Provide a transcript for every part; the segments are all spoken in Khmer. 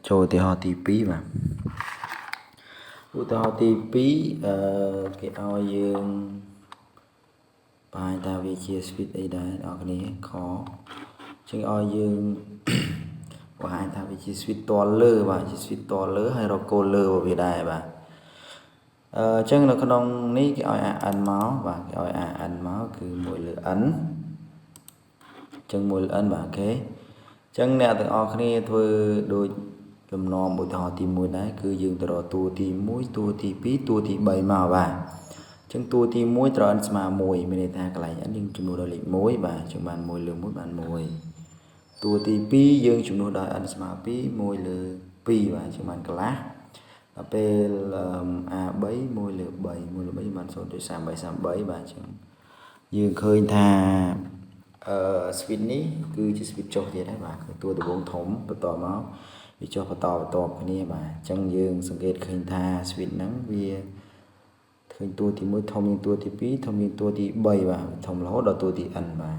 ចូលឧទាហរណ៍ទី2បាទឧទាហរណ៍ទី2គេឲ្យយើងបាយថាវាជា switch អីដែរអ្នកនរគ្នាខចឹងឲ្យយើងបង្ហាញថាវាជា switch តលើបាទជា switch តលើហើយរកគោលលើរបស់វាដែរបាទចឹងនៅក្នុងនេះគេឲ្យ AN មកបាទគេឲ្យ AN មកគឺ1លើ n ចឹង1លើ n បាទអូខេចឹងអ្នកទាំងអស់គ្នាធ្វើដូចលំនាំឧទាហរណ៍ទី1ដែរគឺយើងទៅរកតួទី1តួទី2តួទី3មកបាទចឹងតួទី1ត្រូវ n ស្មើ1មានន័យថាកន្លែង n យើងចំនួនដល់លេខ1បាទចឹងបាន1លើ1បាន1តួទី2យើងចំនួនដល់ n ស្មើ2 1លើ2បាទចឹងបានកន្លះដល់ពេល A3 1លើ3 1លើ3បាន 0.3333 បាទចឹងយើងឃើញថាswitch នេះគឺជា switch ចុះទៀតហើយបាទតួដំបូងធំបន្តមកវាចុះបន្តគ្នាបាទអញ្ចឹងយើងសង្កេតឃើញថា switch ហ្នឹងវាឃើញតួទី1ធំជាងតួទី2ធំជាងតួទី3បាទធំរហូតដល់តួទី n បាទ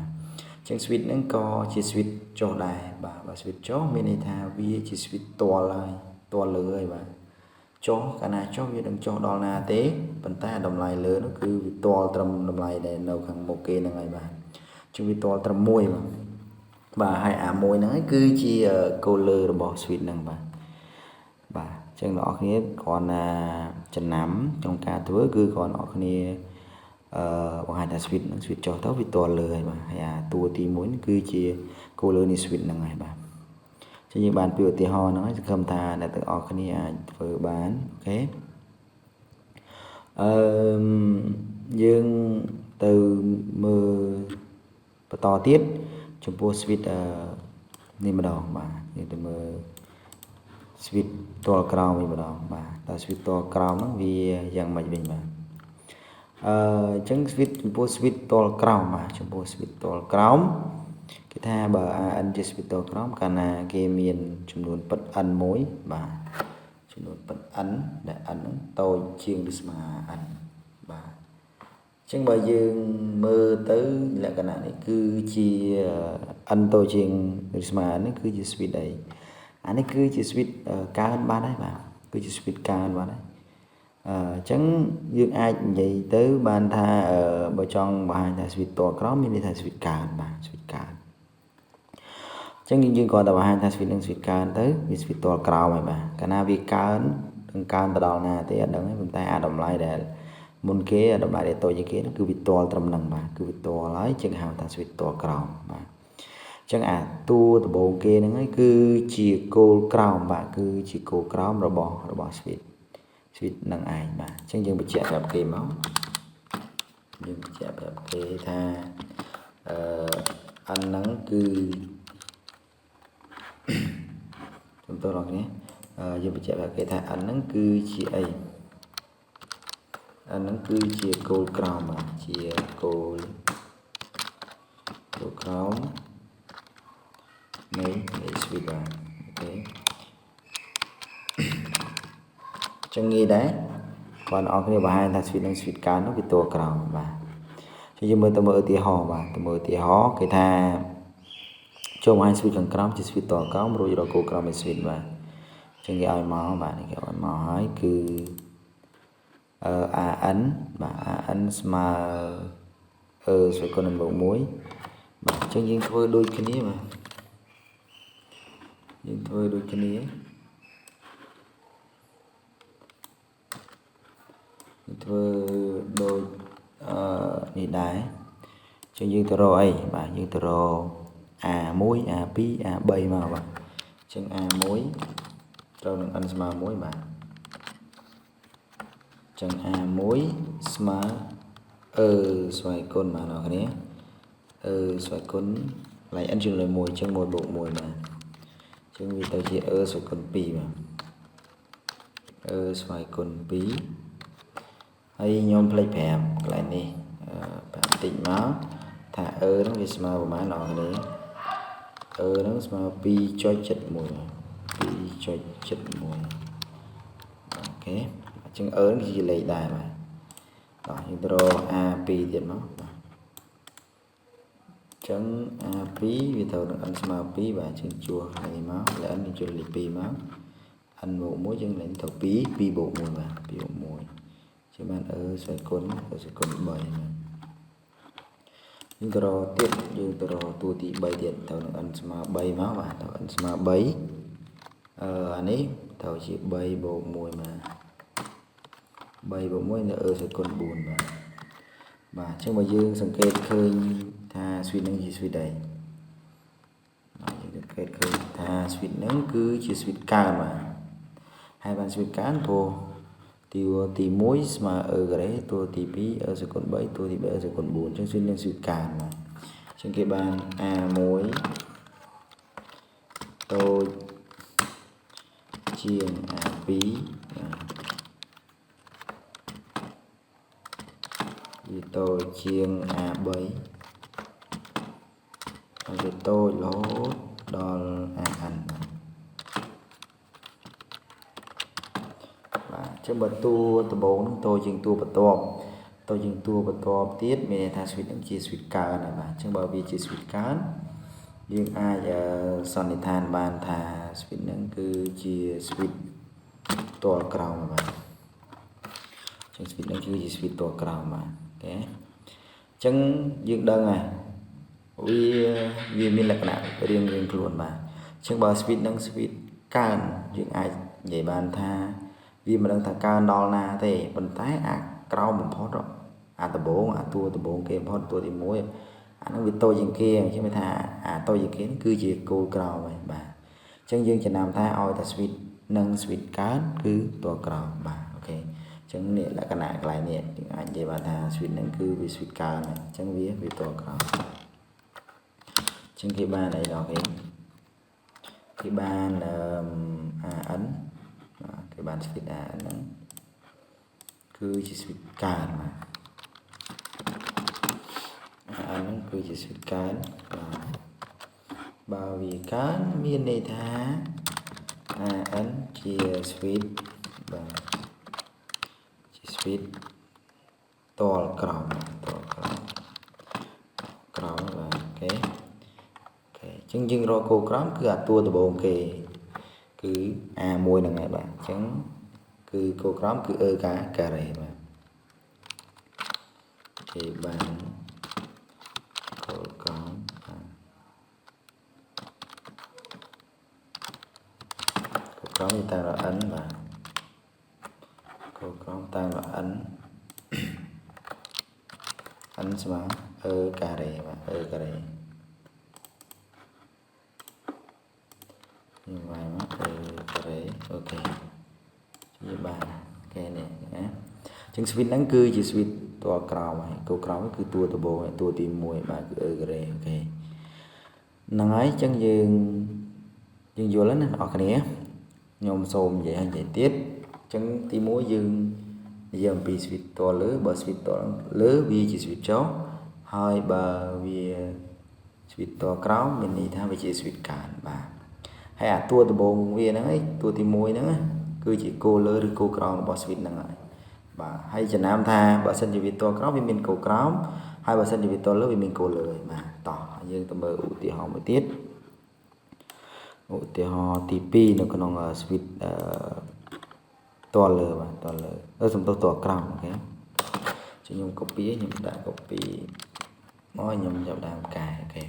អញ្ចឹង switch ហ្នឹងក៏ជា switch ចុះដែរបាទបើ switch ចុះមានន័យថាវាជា switch តលហើយតលលើហើយបាទចុះកាលណាចុះវានឹងចុះដល់ណាទេប៉ុន្តែតម្លៃលើនោះគឺវាតលត្រឹមតម្លៃដែលនៅខាងមុខគេហ្នឹងហើយបាទជាងវាតលត្រឹម1បាទហើយអា1ហ្នឹងហើយគឺជាគោលលើរបស់ switch ហ្នឹងបាទអញ្ចឹងអ្នកនរគ្នាគ្រាន់តែចំណាំក្នុងការធ្វើគឺគ្រាន់អ្នកនរគ្នាបង្ហាញថា switch ហ្នឹង switch ចុះទៅវាតលលើហើយបាទហើយអាតួទី1គឺជាគោលលើនៃ switch ហ្នឹងហើយបាទចឹងយើងបានពីឧទាហរណ៍ហ្នឹងហើយសង្ឃឹមថាអ្នកទាំងអស់គ្នាអាចធ្វើបានអូខេយើងទៅមើលបន្តទៀតចំពោះ switch នេះម្ដងបាទយើងទៅមើល switch តលក្រោមវិញម្ដងបាទតើ switch តលក្រោមហ្នឹងវាយ៉ាងម៉េចវិញបាទអញ្ចឹង switch ចំពោះ switch តលក្រោមបាទចំពោះ switch តលក្រោមគេថាបើ AN ជា switch តលក្រោមកាលណាគេមានចំនួនពិត n មួយបាទចំនួនពិត n ដែល n ហ្នឹងតូចជាងឬស្មើ n បាទអញ្ចឹងបើយើងមើលទៅលក្ខណៈនេះគឺជា n តូចជាងឬស្មើ n នេះគឺជា switch អីអានេះគឺជា switch កើនបានហើយបាទគឺជា switch កើនបានហើយអញ្ចឹងយើងអាចនិយាយទៅបានថាបើចង់បង្ហាញថា switch តក្រោមមានន័យថា switch កើនបាទ switch កើនអញ្ចឹងយើងគ្រាន់តែបង្ហាញថា switch នឹង switch កើនទៅវា switch តក្រោមហើយបាទកាលណាវាកើននឹងកើនទៅដល់ណាទេអត់ដឹងទេប៉ុន្តែអាតម្លៃដែលមុនគេអាតម្លៃដែលតូចជាងគេគឺវាតត្រឹមហ្នឹងបាទគឺវាតហើយជាងហៅថា switch តក្រោមបាទចឹងអាតួដំបូងគេហ្នឹងហើយគឺជាគោលក្រោមបាទគឺជាគោលក្រោមរបស់ switch ហ្នឹងឯងបាទអញ្ចឹងយើងបញ្ជាក់ប្រាប់គេមកយើងបញ្ជាក់ប្រាប់គេថាអាហ្នឹងគឺចំតរគ្នាយើងបញ្ជាក់ប្រាប់គេថាអាហ្នឹងគឺជាអីអាហ្នឹងគឺជាគោលក្រោមបាទជាគោលក្រោមនៃ switch បាទអូខេចឹងងាយដែរបងប្អូនគ្នាបង្ហាញថា switch នឹង switch កើននោះវាតក្រោមបាទចឹងយើងមើលឧទាហរណ៍បាទទៅមើលឧទាហរណ៍គេថាចូលបង្ហាញ switch ខាងក្រោមជា switch តក្រោមរួចរកគោលក្រោមនៃ switch បាទចឹងគេឲ្យមកបាទគេឲ្យមកហើយគឺ AN បាទ AN ស្មើស្វ័យគុណនឹង1បាទអញ្ចឹងយើងធ្វើដូចគ្នាបាទយើងធ្វើដូចគ្នាធ្វើដូចនេះដែរអញ្ចឹងយើងទៅរកអីបាទយើងទៅរក A1 A2 A3 មកបាទអញ្ចឹង A1 ត្រូវនឹង n ស្មើ1បាទអញ្ចឹង A1 ស្មើស្វ័យគុណបាទអ្នកគ្នាស្វ័យគុណកន្លែង n ជាងលើ1អញ្ចឹង1 + 1បាទអញ្ចឹងវាទៅជាស្វ័យគុណ2បាទស្វ័យគុណ2ហើយខ្ញុំភ្លេចប្រាប់កន្លែងនេះប្រាប់តិចមកថាហ្នឹងវាស្មើប្រហែលអ្នកគ្នាហ្នឹងស្មើ 2.71 2.71 អូខេអញ្ចឹងហ្នឹងជាលេខដែរបាទបាទយើងទៅរក A2 ទៀតមកបាទអញ្ចឹង A2 វាត្រូវនឹង n ស្មើ2បាទអញ្ចឹងជួសនេះមកលេខ n ជួសលេខ2មក n bộ mỗi dân lấy thầu pi bộ mùi mà pi bộ mùi chứ bạn ở xoay côn bảy nhưng tờ tiếp nhưng tờ tua thì bảy điện thầu ăn mà bảy máu và thầu ăn mà bảy anh ấy thầu chỉ bảy bộ mùi mà bảy bộ mùi là ở xoay côn buồn mà chứ mà dương sang kết khơi tha suy nâng gì suy đầy kết khơi tha suy nâng cứ chỉ suy cao mà hai bạn suy cán thôi thì muối mà ở cái đấy tôi thì bí ở sự còn 7 tôi thì bây giờ còn 4 cho xuyên lên sự càn mà trên cái bàn muối tôi chiên bí thì tôi chiên 7 rồi tôi lốt đo ăn chứ mà tua từ 4 tôi chừng tua bật to tiết mình thay suy những chi suy cao này mà chứ bởi vì chi suy cán nhưng ai giờ son thì than bàn thà suy những cứ chi suy to cao mà chứ suy những cứ chi suy to cao mà cái chân dương đơn này vì mình là cái riêng luôn mà chứ bởi suy những suy can nhưng ai vậy bàn tha vì mà đang thằng cao đo na thì mình tái cao một phút rồi tập bộ kia phút tua thì muối nó bị tôi trên kia chứ mới thà tôi trên kia cứ chỉ cô cao vậy bà chân dương chỉ làm thay oi ta sweet nâng sweet cán cứ tua cao bà ok chân này là cái này lại nè anh vậy bà thà sweet nâng cứ bị sweet cao này chân vía bị tua cao chân cái ba này đó cái ba là ấn cái bàn sweet nó cứ chỉ sweet cán mà nó cứ chỉ sweet cán bao vì cán miền này thá ấn chia sweet và chỉ sweet to còng và cái chân dưng rồi cô cắm cứ tua từ bồn kề cứ môi là ngày bạn chẳng cứ cô cắm cứ cả rể mà thì bạn cô cắm người ta là ấn mà cô cắm ta là ấn sama cà rề mà cà rề như vậy mà cà rề ok như ba cái này chứng switch nắng cứ chỉ switch to cào mà câu cào cứ tua bộ tua tìm mùi mà cứ cà rề ok năng ấy chân dương vô lớn ở cái này nhôm xôm vậy hay vậy tiết chân tìm mùi dương giờ bị switch to lứa bờ switch to lứa vì chỉ switch chó hai bờ vì switch to cáo mình đi tham về chỉ switch cản bà hay tua từ bồn vì nó ấy tua tìm môi nó cứ chỉ cô lứa cô cáo bờ switch năng lại bà hay chỉ nam tha bờ sân chỉ vì to cáo vì mình cô cáo hai bờ sân chỉ vì to lứa vì mình cô lười mà tỏ nhưng tầm bờ ủ tỉ họ mới tiết ủ tỉ họ tỉ pi nó còn là switch to lờ và to lờ chúng tôi to cao ok chỉ dùng copy nhầm đã copy nói nhầm dạo đàm cài ok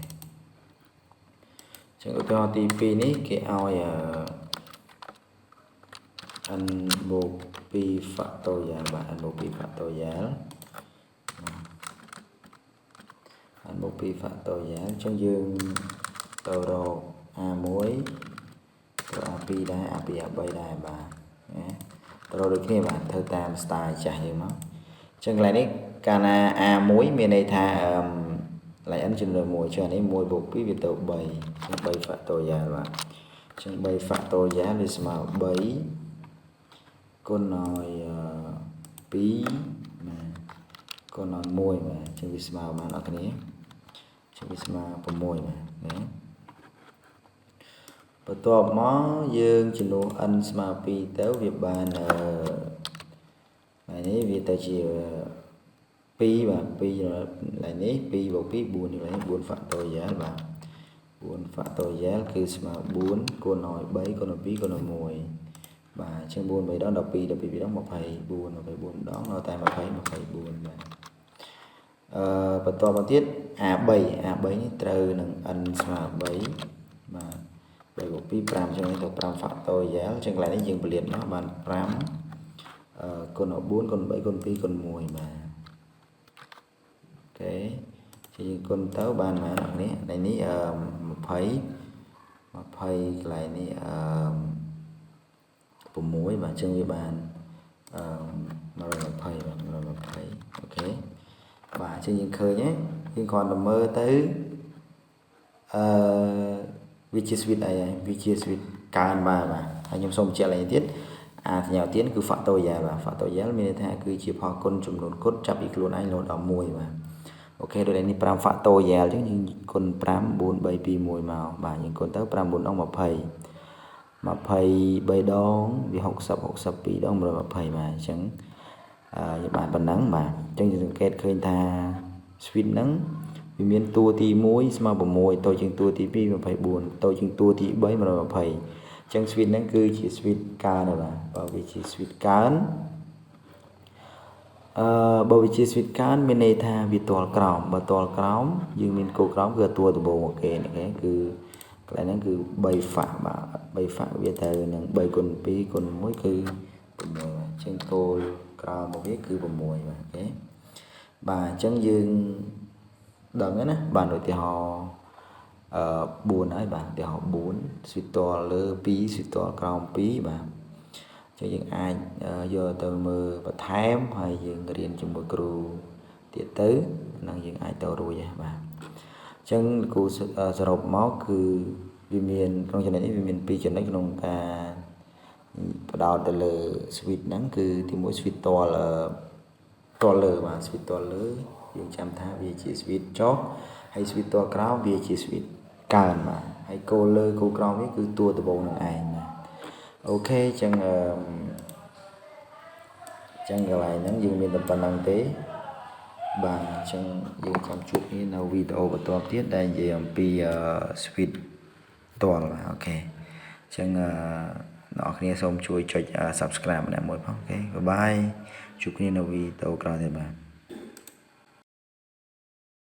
chẳng có cho TP ní cái ao anh bộ pi factorial và anh bộ pi factorial anh bộ pi factorial trong dương tàu đồ muối pi đá pi bay đài bà rồi được kia bạn thơ tam style chạy như nó chân lại đấy cana muối miền này tha lại ăn chân rồi mùi cho nên mùi bột quý việt tàu bày phạt tổ giá và chân bày phạt tổ giá để mà bấy con nói bí mà con nói mùi mà chân bị mà nó cái này chân bị mà có mùi mà đấy và to mó dương chỉ nụ ăn mà pi téo việt bàn này đấy việt ta chỉ pi và pi lại nấy pi vào pi buồn lại buồn phạt tội giá và buồn phạt tội giá cứ mà buồn cô nói bấy cô nói pi cô nói mùi បាទជាង4 3ដង12 12 2ដង24 24ដងនៅតែ20 24បាទបន្តមកទៀត A3 នេះត្រូវនឹង n ស្មើ3បាទ3បូក2 5ចឹងទៅ5 factorial ចឹងកន្លែងនេះយើងពលាតមកបាន5គុណ4គុណ3គុណ2គុណ1បាទអូខេយើងគុណទៅបានមកនេះនេះ20 កន្លែងនេះ6បាទចឹងវាបាន120បាទ120អូខេបាទចឹងយើងឃើញហ្នឹងយើងគ្រាន់តែមើលទៅវាជា switch អីហើយវាជា switch កើនបាទហើយខ្ញុំសូមបញ្ជាក់ឡើងទៀតសញ្ញាទានគឺ factorial បាទ factorial មានន័យថាគឺជាផលគុណចំនួនគុណចាប់ពីខ្លួនឯងរហូតដល់1បាទអូខេដូចនេះ5 factorial អញ្ចឹងយើងគុណ5 4 3 2 1មកបាទយើងគុណទៅ5 4ដង20 23ដងវា60 62ដង120បាទអញ្ចឹងយើងបានប៉ុណ្ណឹងបាទអញ្ចឹងយើងសង្កេតឃើញថា switch ហ្នឹងវាមានតួទី1ស្មើ6តូចជាងតួទី2 24តូចជាងតួទី3 120អញ្ចឹង switch ហ្នឹងគឺជា switch កើនបាទបើវាជា switch កើនបើវាជា switch កើនមានន័យថាវាទាល់ក្រោមបើទាល់ក្រោមយើងមានកូដក្រោមគឺតួដំបូងអូខេគឺកន្លែងហ្នឹងគឺ3 fact បាទ3 fact វាទៅនឹង3គុណ2គុណ1គឺ6បាទអញ្ចឹងគោលក្រោមរបស់វាគឺ6បាទអូខេបាទអញ្ចឹងយើងដឹងហើយណាបាទឧទាហរណ៍4ហើយបាទឧទាហរណ៍4ស្វីតតលលើ2ស្វីតតលក្រោម2បាទចឹងយើងអាចយកទៅមើលបន្ថែមហើយយើងរៀនជាមួយគ្រូទៀតទៅនឹងយើងអាចទៅរួចហើយបាទអញ្ចឹងគ្រូសរុបមកគឺវាមានក្នុងចំណុចនេះវាមាន2ចំណុចក្នុងការបដោតទៅលើ switch ហ្នឹងគឺទី1 switch តលលើបាទ switch តលលើយើងចាំថាវាជា switch ចុះហើយ switch តក្រោមវាជា switch កើនបាទហើយគោលលើគោលក្រោមវាគឺតួដំបូងនឹងឯងបាទអូខេអញ្ចឹងកន្លែងហ្នឹងយើងមានតែប៉ុណ្្នឹងទេបាទអញ្ចឹងយើងចាំជួបគ្នានៅវីដេអូបន្តទៀតដែលនិយាយអំពី switch តលបាទអូខេអញ្ចឹងអ្នកនរគ្នាសូមជួយចុច subscribe ម្នាក់មួយផងអូខេបាយបាយជួបគ្នានៅវីដេអូក្រោយទៀតបាទ